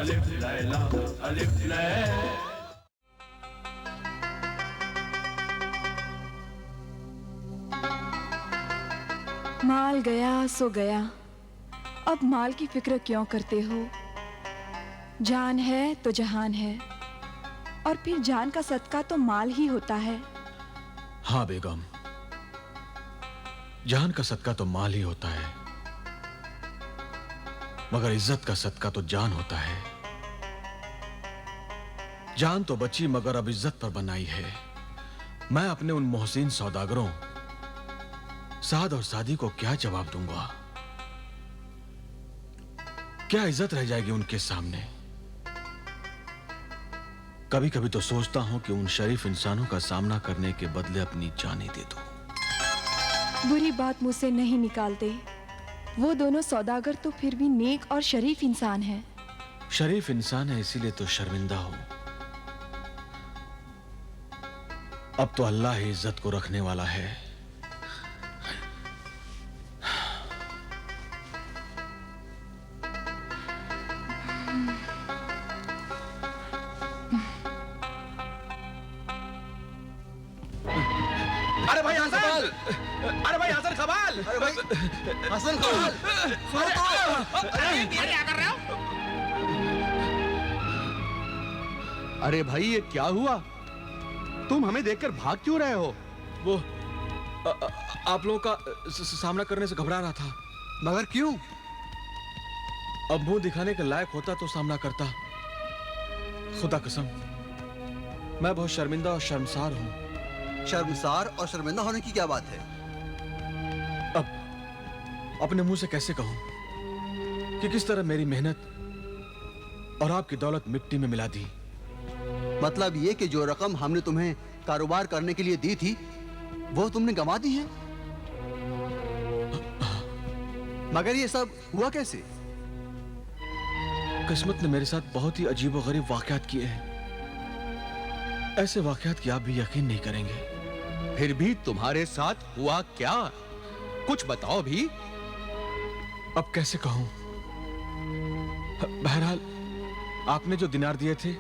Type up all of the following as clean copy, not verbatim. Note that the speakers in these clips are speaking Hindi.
अलिफ लैला अलिफ लैला। माल गया सो गया, अब माल की फिक्र क्यों करते हो? जान है तो जहान है, और फिर जान का सदका तो माल ही होता है। हाँ बेगम, जान का सदका तो माल ही होता है, मगर इज्जत का सदका तो जान होता है। जान तो बची मगर अब इज्जत पर बनाई है। मैं अपने उन मोहसिन सौदागरों साद और सादी को क्या जवाब दूंगा? क्या इज्जत रह जाएगी उनके सामने? कभी कभी तो सोचता हूं कि उन शरीफ इंसानों का सामना करने के बदले अपनी जान ही दे दूं। बुरी बात मुझसे नहीं निकालते। वो दोनों सौदागर तो फिर भी नेक और शरीफ इंसान हैं। शरीफ इंसान है इसीलिए तो शर्मिंदा हो। अब तो अल्लाह ही इज्जत को रखने वाला है। अरे भाई हसन! अरे भाई हसन कमाल! अरे भाई हसन कमाल! अरे क्या कर रहे हो? अरे भाई ये क्या हुआ? तुम हमें देखकर भाग क्यों रहे हो? वो आप लोगों का सामना करने से घबरा रहा था। मगर क्यों? अब मुंह दिखाने के लायक होता तो सामना करता। खुदा कसम, मैं बहुत शर्मिंदा और शर्मसार हूं। शर्मसार और शर्मिंदा होने की क्या बात है? अब अपने मुंह से कैसे कहूं कि किस तरह मेरी मेहनत और आपकी दौलत मिट्टी में मिला दी। मतलब ये कि जो रकम हमने तुम्हें कारोबार करने के लिए दी थी वो तुमने गंवा दी है? मगर ये सब हुआ कैसे? किस्मत ने मेरे साथ बहुत ही अजीबोगरीब वाकयात किए हैं। ऐसे वाकयात की आप भी यकीन नहीं करेंगे। फिर भी तुम्हारे साथ हुआ क्या? कुछ बताओ भी। अब कैसे कहूं? बहरहाल आपने जो दिनार दिए थे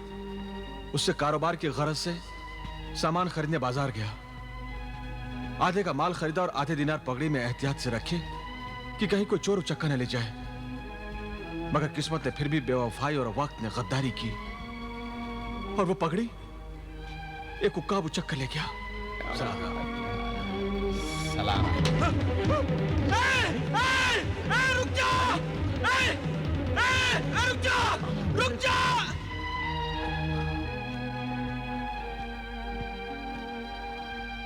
उससे कारोबार की गरज से सामान खरीदने बाजार गया। आधे का माल खरीदा और आधे दिनार पगड़ी में एहतियात से रखे कि कहीं कोई चोर उचक्का न ले जाए। मगर किस्मत ने फिर भी बेवफाई और वक्त ने गद्दारी की और वो पगड़ी एक उक्काब उचक कर ले गया। सलाम। रुक जा! रुक जा! रुक जा!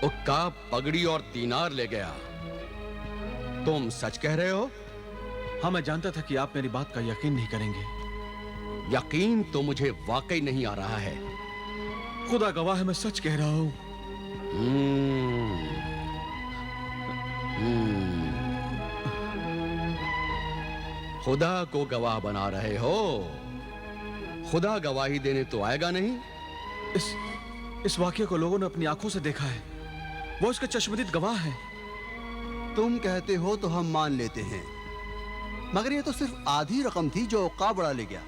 उक्का पगड़ी और दीनार ले गया। तुम सच कह रहे हो? हाँ, मैं जानता था कि आप मेरी बात का यकीन नहीं करेंगे। यकीन तो मुझे वाकई नहीं आ रहा है। खुदा गवाह है, मैं सच कह रहा हूं। खुदा को गवाह बना रहे हो? खुदा गवाही देने तो आएगा नहीं। इस वाकये को लोगों ने अपनी आंखों से देखा है। वो इसके चश्मदीद गवाह है। तुम कहते हो तो हम मान लेते हैं, मगर ये तो सिर्फ आधी रकम थी जो उक्काब बड़ा ले गया।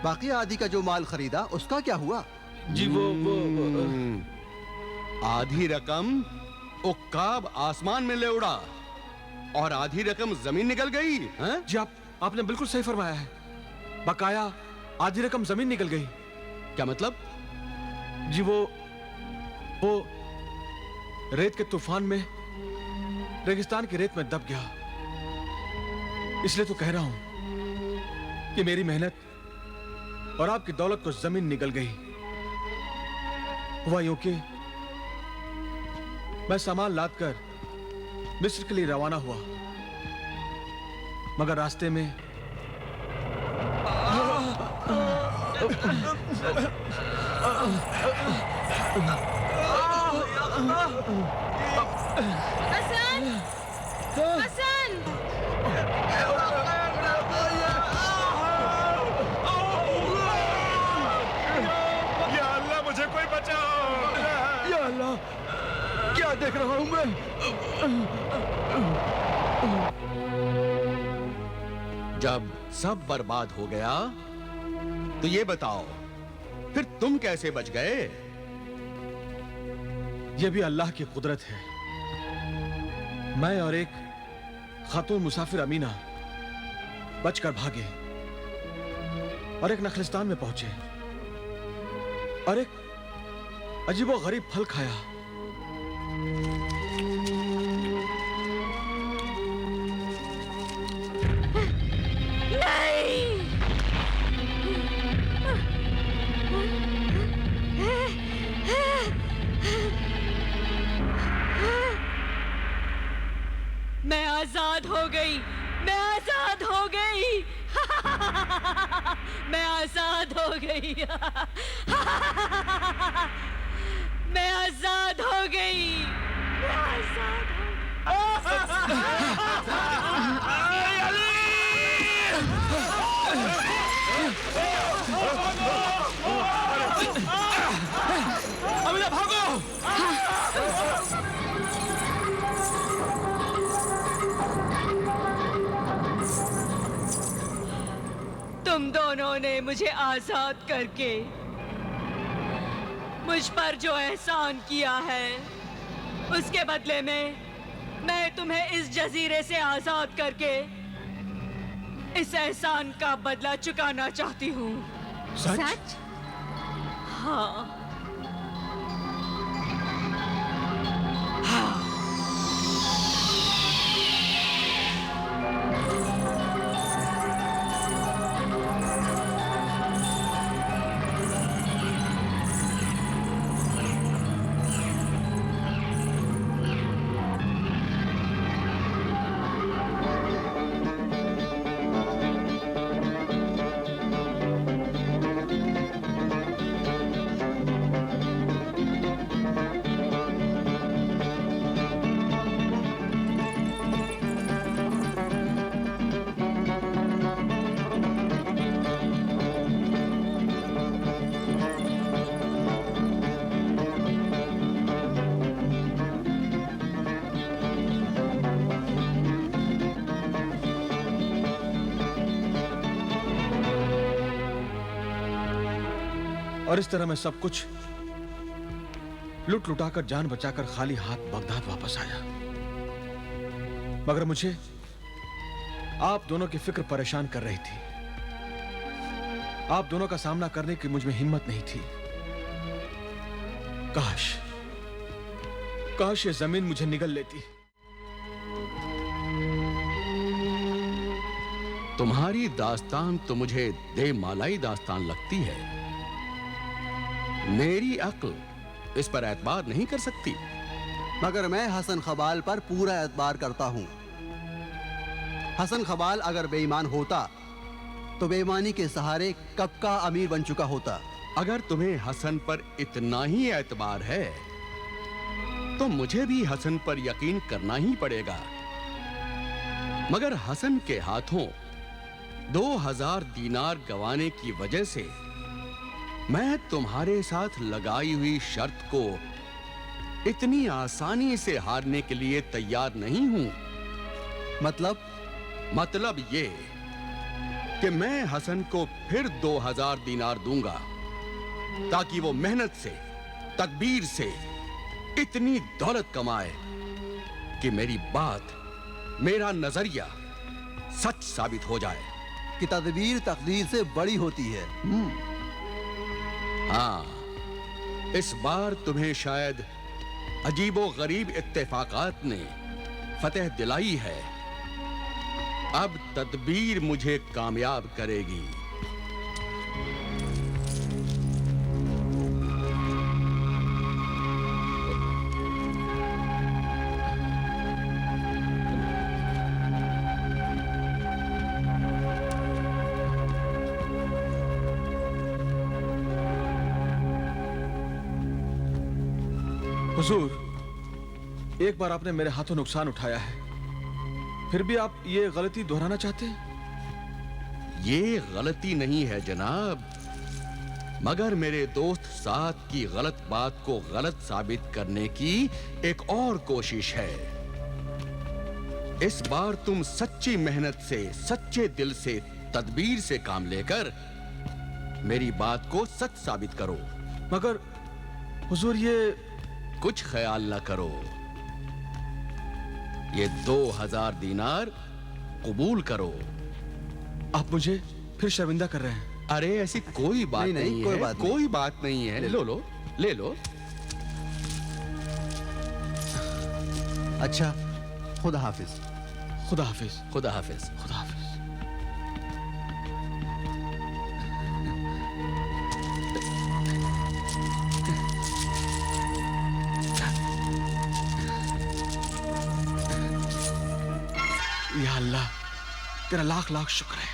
बाकी आधी का जो माल खरीदा उसका क्या हुआ? जी वो आधी रकम उक्काब आसमान में ले उड़ा और आधी रकम जमीन निकल गई। जी आपने बिल्कुल सही फरमाया है। बकाया आधी रकम जमीन निकल गई। क्या मतलब? जी वो रेत के तूफान में रेगिस्तान की रेत में दब गया। इसलिए तो कह रहा हूं कि मेरी मेहनत और आपकी दौलत को जमीन निकल गई। हुआ यूं कि मैं सामान लादकर मिस्र के लिए रवाना हुआ, मगर रास्ते में हसन! हसन! या अल्लाह, मुझे कोई बचाओ! या अल्लाह, क्या देख रहा हूं मैं? जब सब बर्बाद हो गया तो ये बताओ, फिर तुम कैसे बच गए? यह भी अल्लाह की कुदरत है। मैं और एक खातून मुसाफिर अमीना बचकर भागे और एक नखलिस्तान में पहुंचे और एक अजीबो गरीब फल खाया। मैं आजाद हो गई, मैं आजाद हो गई। मैं आजाद हो गई। मैं आजाद हो गई। मैं आजाद हो अमीना भागो! तुम दोनों ने मुझे आजाद करके मुझ पर जो एहसान किया है, उसके बदले में मैं तुम्हें इस जजीरे से आजाद करके इस एहसान का बदला चुकाना चाहती हूँ। सच? हाँ। और इस तरह मैं सब कुछ लुट लुटाकर जान बचाकर खाली हाथ बगदाद वापस आया। मगर मुझे आप दोनों की फिक्र परेशान कर रही थी। आप दोनों का सामना करने की मुझ में हिम्मत नहीं थी। काश ये जमीन मुझे निगल लेती। तुम्हारी दास्तान तो मुझे देमालाई दास्तान लगती है। मेरी अक्ल इस पर एतबार नहीं कर सकती। मगर मैं हसन खबाल पर पूरा एतबार करता हूँ। हसन खबाल अगर बेईमान होता तो बेईमानी के सहारे कब का अमीर बन चुका होता। अगर तुम्हें हसन पर इतना ही एतबार है तो मुझे भी हसन पर यकीन करना ही पड़ेगा। मगर हसन के हाथों 2000 दीनार गंवाने की वजह से मैं तुम्हारे साथ लगाई हुई शर्त को इतनी आसानी से हारने के लिए तैयार नहीं हूं। मतलब ये कि मैं हसन को फिर 2000 दीनार दूंगा ताकि वो मेहनत से, तकबीर से इतनी दौलत कमाए कि मेरी बात, मेरा नजरिया सच साबित हो जाए कि तदबीर तकदीर से बड़ी होती है। हाँ, इस बार तुम्हें शायद अजीबो गरीब इत्तेफाकात ने फतेह दिलाई है। अब तदबीर मुझे कामयाब करेगी। हुजूर, एक बार आपने मेरे हाथों नुकसान उठाया है, फिर भी आप ये गलती दोहराना चाहते हैं? ये गलती नहीं है जनाब, मगर मेरे दोस्त साथ की गलत बात को गलत साबित करने की एक और कोशिश है। इस बार तुम सच्ची मेहनत से, सच्चे दिल से, तदबीर से काम लेकर मेरी बात को सच साबित करो। मगर हुजूर ये कुछ ख्याल न करो, ये 2000 दीनार कबूल करो। आप मुझे फिर शर्मिंदा कर रहे हैं। अरे ऐसी कोई बात नहीं, नहीं, कोई है, बात नहीं। कोई बात नहीं है। लो लो, ले लो। अच्छा, खुदा हाफिज। खुदा हाफिज। खुदा हाफिज। खुदा हाफिज। या अल्लाह, तेरा लाख लाख शुक्र है।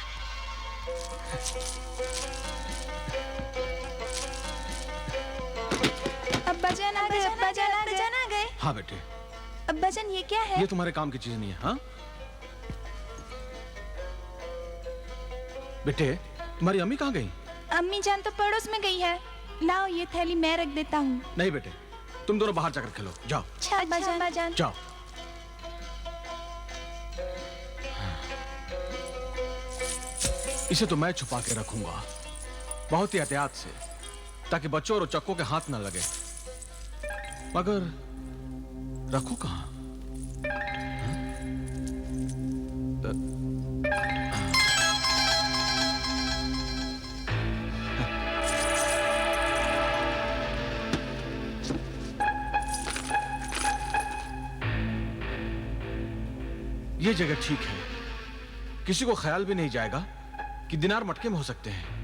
अब्बाजान आ गए, अब्बाजान आ गए। हाँ बेटे, अब्बाजान ये क्या है? ये तुम्हारे काम की चीज नहीं है। हाँ बेटे, तुम्हारी अम्मी कहाँ गई? अम्मी जान तो पड़ोस में गई है। लाओ ये थैली मैं रख देता हूँ। नहीं बेटे, तुम दोनों बाहर जाकर खेलो। जाओ अच्छा अब्बाजान। जाओ। इसे तो मैं छुपा के रखूंगा, बहुत ही एहतियात से, ताकि बच्चों और चक्कों के हाथ न लगे। मगर रखूं कहां? ये जगह ठीक है, किसी को ख्याल भी नहीं जाएगा कि दिनार मटके में हो सकते हैं।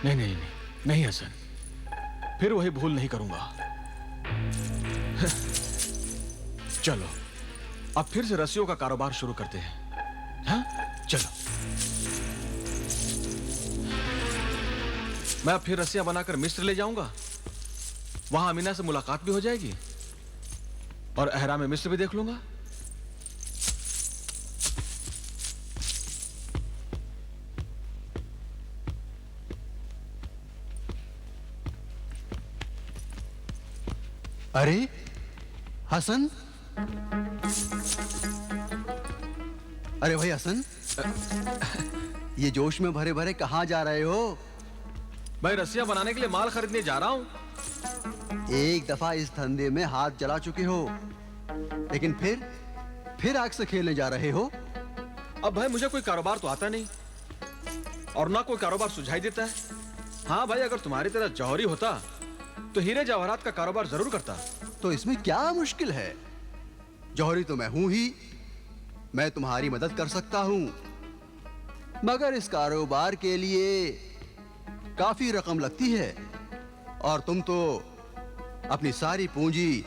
नहीं नहीं नहीं नहीं हसन, फिर वही भूल नहीं करूंगा। चलो अब फिर से रस्सियों का कारोबार शुरू करते हैं। हाँ चलो, मैं अब फिर रस्सियां बनाकर मिस्र ले जाऊंगा। वहां अमीना से मुलाकात भी हो जाएगी और अहराम में मिस्र भी देख लूंगा। अरे हसन, अरे भाई हसन, ये जोश में भरे भरे कहाँ जा रहे हो? भाई रस्सियां बनाने के लिए माल खरीदने जा रहा हूं। एक दफा इस धंधे में हाथ जला चुके हो, लेकिन फिर आग से खेलने जा रहे हो। अब भाई मुझे कोई कारोबार तो आता नहीं और ना कोई कारोबार सुझाई देता है। हाँ भाई, अगर तुम्हारी तरह जौहरी होता तो हीरे जवाहरात का कारोबार जरूर करता। तो इसमें क्या मुश्किल है? जौहरी तो मैं हूं ही, मैं तुम्हारी मदद कर सकता हूं, मगर इस कारोबार के लिए काफी रकम लगती है और तुम तो अपनी सारी पूंजी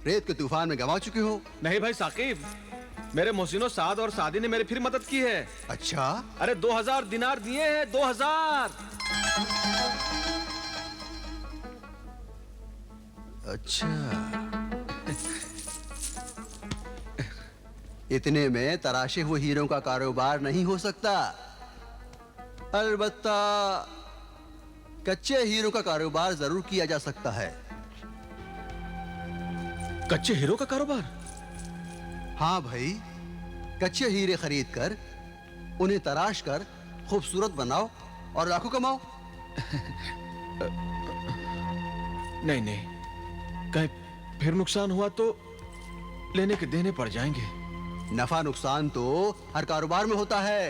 रेत के तूफान में गंवा चुके हो। नहीं भाई साकिब, मेरे मोहसिनो साद और सादी ने मेरी फिर मदद की है। अच्छा, अरे 2000 दिनार दिए हैं, 2000। अच्छा, इतने में तराशे हुए हीरों का कारोबार नहीं हो सकता। अलबत्ता कच्चे हीरों का कारोबार जरूर किया जा सकता है। कच्चे हीरो का कारोबार? हाँ भाई, कच्चे हीरे खरीद कर उन्हें तराश कर खूबसूरत बनाओ और लाखों कमाओ। नहीं नहीं, कहीं फिर नुकसान हुआ तो लेने के देने पड़ जाएंगे। नफा नुकसान तो हर कारोबार में होता है,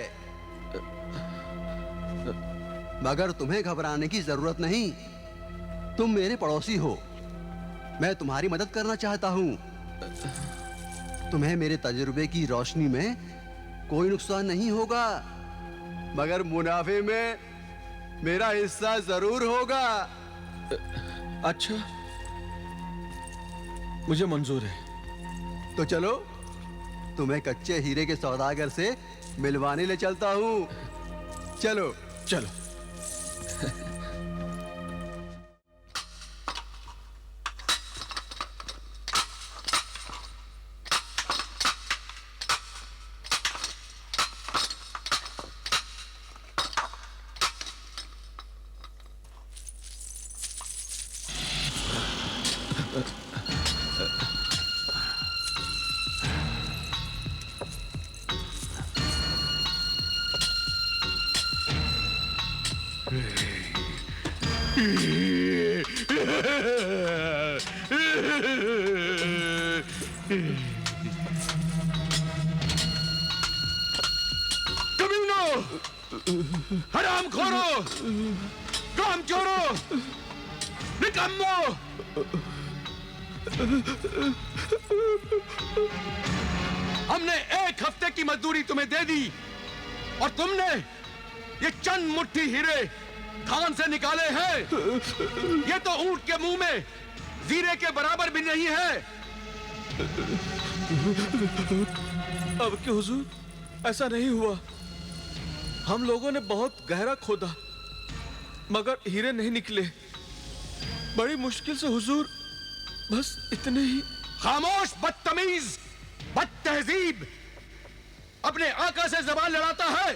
मगर तुम्हें घबराने की जरूरत नहीं। तुम मेरे पड़ोसी हो, मैं तुम्हारी मदद करना चाहता हूँ। तुम्हें मेरे तजुर्बे की रोशनी में कोई नुकसान नहीं होगा, मगर मुनाफे में मेरा हिस्सा जरूर होगा। अच्छा, मुझे मंजूर है। तो चलो, तुम्हें कच्चे हीरे के सौदागर से मिलवाने ले चलता हूँ। चलो चलो। कमीनो, हरामखोरो, कामचोरो, निकम्मो! हमने 1 हफ्ते की मजदूरी तुम्हें दे दी और तुमने ये चंद मुट्ठी हीरे खान से निकाले हैं। ये तो ऊंट के मुंह में जीरे के बराबर भी नहीं है। अब के हुजूर, ऐसा नहीं हुआ। हम लोगों ने बहुत गहरा खोदा, मगर हीरे नहीं निकले। बड़ी मुश्किल से हुजूर, बस इतने ही। खामोश बदतमीज, बदतहजीब, अपने आका से जबान लड़ाता है।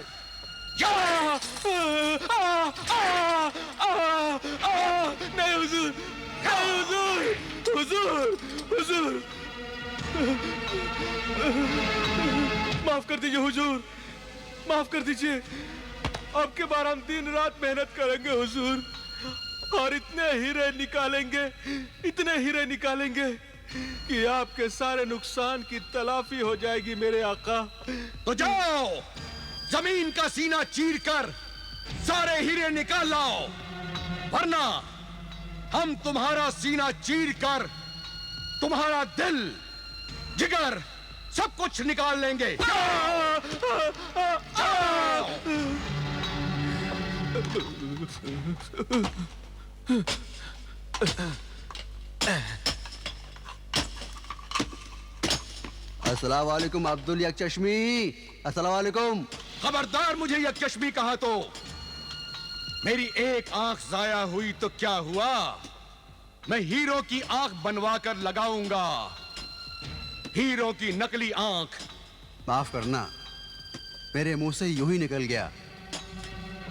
नहीं हुजूर, नहीं हुजूर, हुजूर, हुजूर, माफ कर दीजिए हुजूर, माफ कर दीजिए। अब के बार हम दिन रात मेहनत करेंगे हुजूर, और इतने हीरे निकालेंगे, इतने हीरे निकालेंगे कि आपके सारे नुकसान की तलाफी हो जाएगी मेरे आका। तो जाओ, जमीन का सीना चीरकर सारे हीरे निकाल लाओ, वरना हम तुम्हारा सीना चीरकर तुम्हारा दिल, जिगर, सब कुछ निकाल लेंगे। अस्सलाम वालेकुम अब्दुल यक चश्मी। अस्सलाम वालेकुम। खबरदार, मुझे यह चश्मी कहा तो मेरी एक आंख जाया हुई तो क्या हुआ, मैं हीरो की आंख बनवा कर लगाऊंगा, हीरो की नकली आंख। माफ करना, मेरे मुंह से यूं ही निकल गया।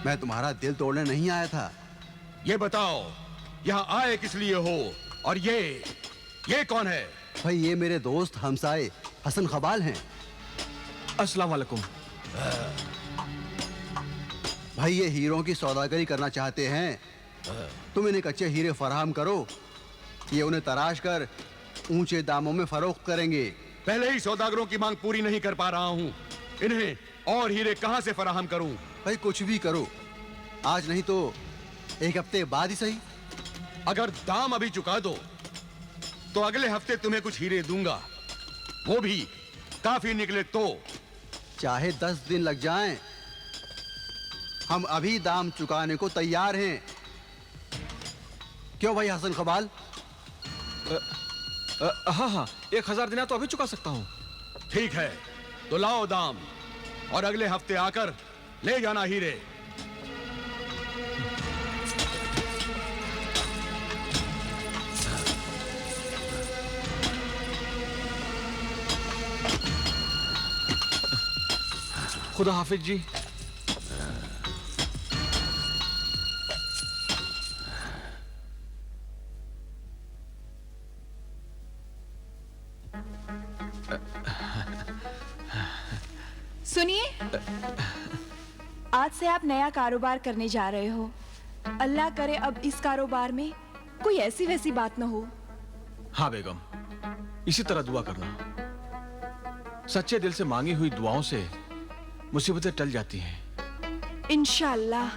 मैं तुम्हारा दिल तोड़ने नहीं आया था। ये बताओ, यहाँ आए किस लिए हो, और ये कौन है? भाई, ये मेरे दोस्त हमसाए हसन खबाल हैं। अस्सलाम वालेकुम। भाई, ये हीरों की सौदागरी करना चाहते हैं। तुम इन्हें कच्चे हीरे फराहम करो, ये उन्हें तराश कर ऊंचे दामों में फरोख्त करेंगे। पहले ही सौदागरों की मांग पूरी नहीं कर पा रहा हूँ, इन्हें और हीरे कहाँ से फराहम करूँ? भाई, कुछ भी करो, आज नहीं तो 1 हफ्ते बाद ही सही। अगर दाम अभी चुका दो तो अगले हफ्ते तुम्हें कुछ हीरे दूंगा, वो भी काफी निकले तो। चाहे 10 दिन लग जाएं, हम अभी दाम चुकाने को तैयार हैं। क्यों भाई हसन खबाल? हाँ हाँ, 1000 दिनार तो अभी चुका सकता हूँ। ठीक है, तो लाओ दाम, और अगले हफ्ते आकर ले जाना हीरे। खुदा हाफिज जी। सुनिए, आज से आप नया कारोबार करने जा रहे हो। अल्लाह करे अब इस कारोबार में कोई ऐसी वैसी बात न हो। हाँ बेगम, इसी तरह दुआ करना। सच्चे दिल से मांगी हुई दुआओं से मुसीबतें टल जाती हैं। इंशाअल्लाह।